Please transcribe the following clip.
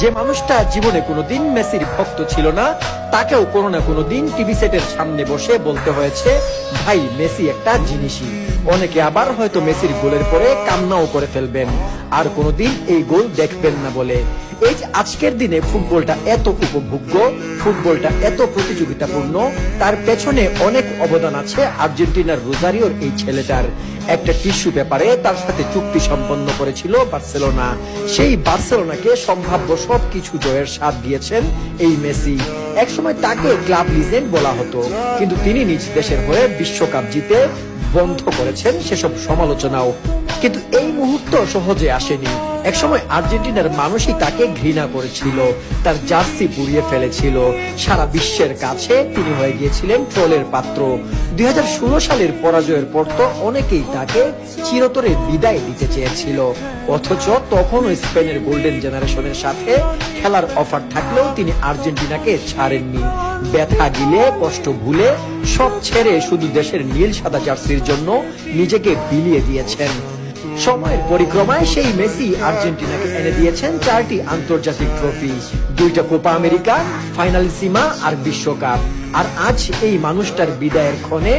যে মানুষটা জীবনে কোনোদিন মেসির ভক্ত ছিল না, তাকেও কোনো না কোনো দিন টিভি সেটের সামনে বসে বলতে হয়েছে, ভাই মেসি একটা জিনিসই। অনেকে আবার হয়তো মেসির গোলের পরে কান্নাও করে ফেলবেন, আর কোনোদিন এই গোল দেখবেন না বলে। এই যে আজকের দিনে ফুটবলটা এত উপভোগ্য, ফুটবলটা এত প্রতিযোগিতাপূর্ণ, তার পেছনে অনেক অবদান আছে আর্জেন্টিনার রোজারিওর এই ছেলেটার। একটা টিস্যু পেপারে তার সাথে চুক্তি সম্পন্ন করেছিল বার্সেলোনা। সেই বার্সেলোনাকে সম্ভাব্য সবকিছু জয়ের স্বাদ দিয়েছেন এই মেসি। একসময় তাকে ক্লাব লিজেন্ড বলা হতো, কিন্তু তিনি নিজ দেশের হয়ে বিশ্বকাপ জিতে বন্ধ করেছেন সেসব সমালোচনাও। কিন্তু এই মুহূর্ত সহজে আসেনি। একসময় আর্জেন্টিনার মানুষই তাকে ঘৃণা করেছিল, তার জার্সি পুড়িয়ে ফেলেছিল। সারা বিশ্বের কাছে তিনি হয়ে গিয়েছিলেন ট্রোলের পাত্র। 2016 সালের পরাজয়ের পর তো অনেকেই তাকে চিরতরে বিদায় দিতে চেয়েছিল, অথচ তখনও স্পেনের গোল্ডেন জেনারেশনের সাথে খেলার অফার থাকলেও তিনি আর্জেন্টিনাকে ছাড়েননি। ব্যথা গিলে, কষ্ট ভুলে, সব ছেড়ে শুধু দেশের নীল সাদা জার্সির জন্য নিজেকে বিলিয়ে দিয়েছেন। সময়ের পরিক্রমায় সেই মেসি আর্জেন্টিনাকে এনে দিয়েছেন 4টি আন্তর্জাতিক ট্রফি, 2টা কোপা আমেরিকা, ফাইনালিসিমা আর বিশ্বকাপ। আর আজ এই মানুষটার বিদায়ের ক্ষণে